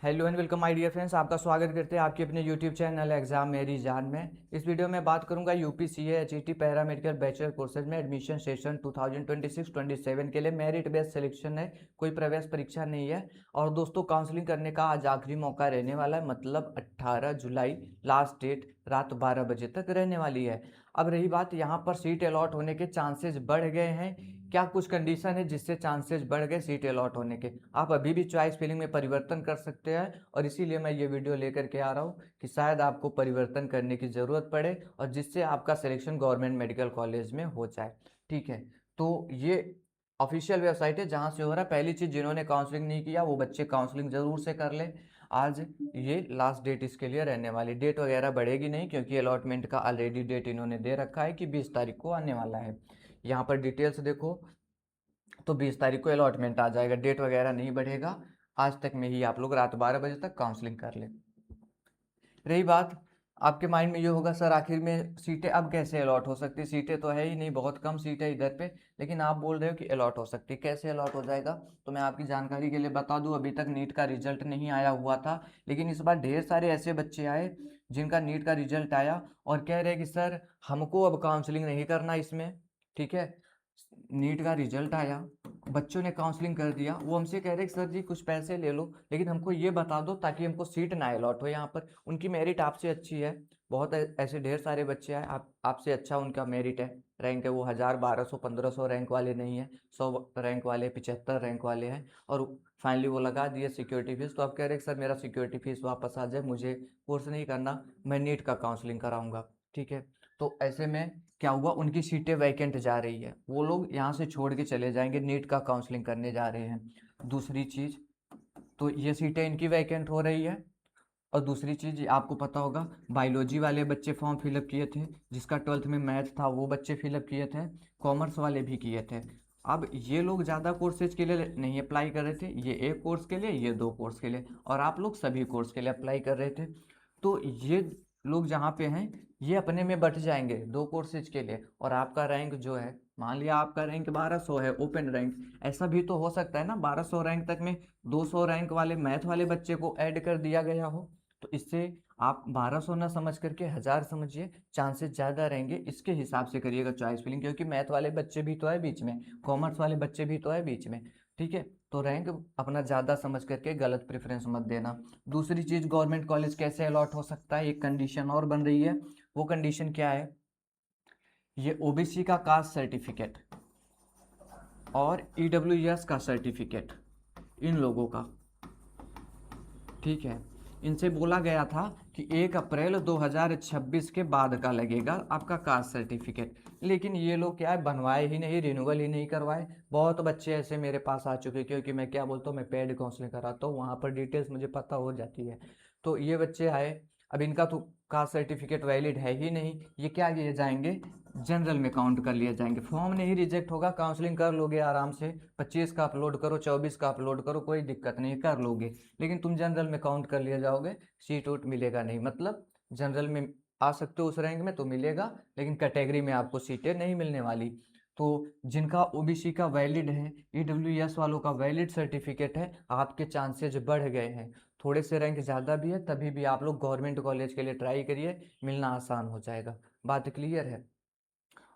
Hello and welcome my dear friends, आपका स्वागत करते हैं आपके अपने यूट्यूब चैनल एग्जाम मेरी जान में। इस वीडियो में बात करूंगा UPCA HET paramedical bachelor courses में एडमिशन सेशन 2026-27 के लिए मेरिट बेस्ड सिलेक्शन है, कोई प्रवेश परीक्षा नहीं है। और दोस्तों काउंसलिंग करने का आज आखिरी मौका रहने वाला है, मतलब 18 जुलाई लास्ट डेट रात 12 बजे तक रहने वाली है। अब रही बात, यहाँ पर सीट अलॉट होने के चांसेस बढ़ गए हैं। क्या कुछ कंडीशन है जिससे चांसेस बढ़ गए सीट अलॉट होने के? आप अभी भी चॉइस फिलिंग में परिवर्तन कर सकते हैं, और इसीलिए मैं ये वीडियो लेकर के आ रहा हूँ कि शायद आपको परिवर्तन करने की ज़रूरत पड़े और जिससे आपका सिलेक्शन गवर्नमेंट मेडिकल कॉलेज में हो जाए। ठीक है, तो ये ऑफिशियल वेबसाइट है जहाँ से हो रहा है। पहली चीज़, जिन्होंने काउंसलिंग नहीं किया वो बच्चे काउंसलिंग ज़रूर से कर लें। आज ये लास्ट डेट इसके लिए रहने वाली, डेट वगैरह बढ़ेगी नहीं क्योंकि अलॉटमेंट का ऑलरेडी डेट इन्होंने दे रखा है कि 20 तारीख को आने वाला है। यहाँ पर डिटेल्स देखो तो 20 तारीख को अलॉटमेंट आ जाएगा, डेट वगैरह नहीं बढ़ेगा। आज तक में ही आप लोग रात 12 बजे तक काउंसलिंग कर लें। रही बात, आपके माइंड में ये होगा सर आखिर में सीटें अब कैसे अलॉट हो सकती, सीटें तो है ही नहीं, बहुत कम सीट है इधर पे, लेकिन आप बोल रहे हो कि अलॉट हो सकती, कैसे अलॉट हो जाएगा? तो मैं आपकी जानकारी के लिए बता दूं, अभी तक नीट का रिजल्ट नहीं आया हुआ था, लेकिन इस बार ढेर सारे ऐसे बच्चे आए जिनका नीट का रिजल्ट आया और कह रहे हैं कि सर हमको अब काउंसलिंग नहीं करना इसमें। ठीक है, नीट का रिजल्ट आया, बच्चों ने काउंसलिंग कर दिया, वो हमसे कह रहे हैं कि सर जी कुछ पैसे ले लो लेकिन हमको ये बता दो ताकि हमको सीट ना अलॉट हो यहाँ पर। उनकी मेरिट आपसे अच्छी है, बहुत ऐसे ढेर सारे बच्चे हैं आपसे अच्छा उनका मेरिट है, रैंक है, वो 1000 1200 1500 रैंक वाले नहीं है, 100 रैंक वाले 75 रैंक वाले हैं। और फाइनली वो लगा दिए सिक्योरिटी फीस, तो आप कह रहे हैं कि सर मेरा सिक्योरिटी फीस वापस आ जाए, मुझे कोर्स नहीं करना, मैं नीट का काउंसलिंग कराऊंगा। ठीक है, तो ऐसे में क्या हुआ, उनकी सीटें वैकेंट जा रही है, वो लोग यहाँ से छोड़ के चले जाएंगे, नीट का काउंसलिंग करने जा रहे हैं। दूसरी चीज़, तो ये सीटें इनकी वैकेंट हो रही है। और दूसरी चीज़ आपको पता होगा, बायोलॉजी वाले बच्चे फॉर्म फिलअप किए थे, जिसका 12th में मैथ था वो बच्चे फिलअप किए थे, कॉमर्स वाले भी किए थे। अब ये लोग ज़्यादा कोर्सेज के लिए नहीं अप्लाई कर रहे थे, ये एक कोर्स के लिए, ये दो कोर्स के लिए, और आप लोग सभी कोर्स के लिए अप्लाई कर रहे थे। तो ये लोग जहाँ पे हैं ये अपने में बट जाएंगे दो कोर्सेज के लिए, और आपका रैंक जो है, मान लिया आपका रैंक 1200 है ओपन रैंक, ऐसा भी तो हो सकता है ना 1200 रैंक तक में 200 रैंक वाले मैथ वाले बच्चे को ऐड कर दिया गया हो, तो इससे आप 1200 ना समझ करके 1000 समझिए, चांसेस ज़्यादा रहेंगे। इसके हिसाब से करिएगा चॉइस फिलिंग, क्योंकि मैथ वाले बच्चे भी तो है बीच में, कॉमर्स वाले बच्चे भी तो है बीच में। ठीक है, तो रैंक अपना ज़्यादा समझ करके गलत प्रेफरेंस मत देना। दूसरी चीज़, गवर्नमेंट कॉलेज कैसे अलॉट हो सकता है, एक कंडीशन और बन रही है। वो कंडीशन क्या है, ये ओबीसी का कास्ट सर्टिफिकेट और ईडब्ल्यूएस का सर्टिफिकेट, इन लोगों का, ठीक है, इनसे बोला गया था कि 1 अप्रैल 2026 के बाद का लगेगा आपका कास्ट सर्टिफिकेट, लेकिन ये लोग क्या है, बनवाए ही नहीं, रिन्यूअल ही नहीं करवाए। बहुत बच्चे ऐसे मेरे पास आ चुके, क्योंकि मैं क्या बोलता हूँ, मैं पेड काउंसलिंग कराता हूँ, वहाँ पर डिटेल्स मुझे पता हो जाती है। तो ये बच्चे आए, अब इनका तो कास्ट सर्टिफिकेट वैलिड है ही नहीं, ये क्या किए जाएंगे, जनरल में काउंट कर लिए जाएंगे। फॉर्म नहीं रिजेक्ट होगा, काउंसलिंग कर लोगे आराम से, 25 का अपलोड करो, 24 का अपलोड करो, कोई दिक्कत नहीं, कर लोगे, लेकिन तुम जनरल में काउंट कर लिए जाओगे, सीट उट मिलेगा नहीं। मतलब जनरल में आ सकते हो उस रैंक में तो मिलेगा, लेकिन कैटेगरी में आपको सीटें नहीं मिलने वाली। तो जिनका ओबीसी का वैलिड है, ईडब्ल्यूएस वालों का वैलिड सर्टिफिकेट है, आपके चांसेज बढ़ गए हैं। थोड़े से रैंक ज़्यादा भी है तभी भी आप लोग गवर्नमेंट कॉलेज के लिए ट्राई करिए, मिलना आसान हो जाएगा। बात क्लियर है?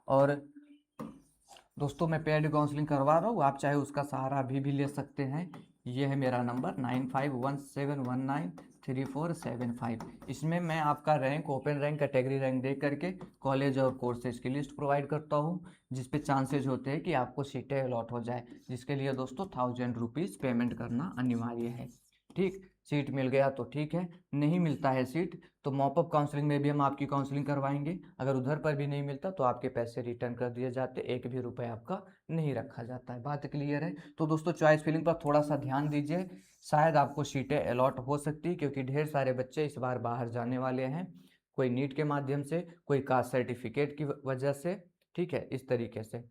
और दोस्तों मैं पेड काउंसलिंग करवा रहा हूँ, आप चाहे उसका सहारा अभी भी ले सकते हैं। ये है मेरा नंबर 9517193475। इसमें मैं आपका rank, open rank, category rank देख करके कॉलेज और कोर्सेज की लिस्ट प्रोवाइड करता हूँ, जिस पे चांसेज होते हैं कि आपको सीटें अलॉट हो जाए, जिसके लिए दोस्तों 1000 रुपीज़ पेमेंट करना अनिवार्य है। ठीक, सीट मिल गया तो ठीक है, नहीं मिलता है सीट तो मॉपअप काउंसलिंग में भी हम आपकी काउंसलिंग करवाएंगे, अगर उधर पर भी नहीं मिलता तो आपके पैसे रिटर्न कर दिए जाते, एक भी रुपये आपका नहीं रखा जाता है। बात क्लियर है? तो दोस्तों चॉइस फिलिंग पर थोड़ा सा ध्यान दीजिए, शायद आपको सीटें अलॉट हो सकती, क्योंकि ढेर सारे बच्चे इस बार बाहर जाने वाले हैं, कोई नीट के माध्यम से, कोई कास्ट सर्टिफिकेट की वजह से। ठीक है, इस तरीके से।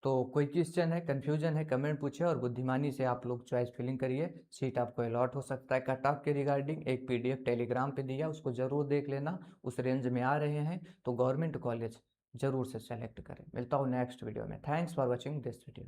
तो कोई क्वेश्चन है, कन्फ्यूजन है, कमेंट पूछे और बुद्धिमानी से आप लोग चॉइस फिलिंग करिए, सीट आपको अलॉट हो सकता है। कट ऑफ के रिगार्डिंग एक पीडीएफ टेलीग्राम पे दिया, उसको ज़रूर देख लेना, उस रेंज में आ रहे हैं तो गवर्नमेंट कॉलेज ज़रूर से सेलेक्ट करें। मिलता हूँ नेक्स्ट वीडियो में, thanks for watching this video.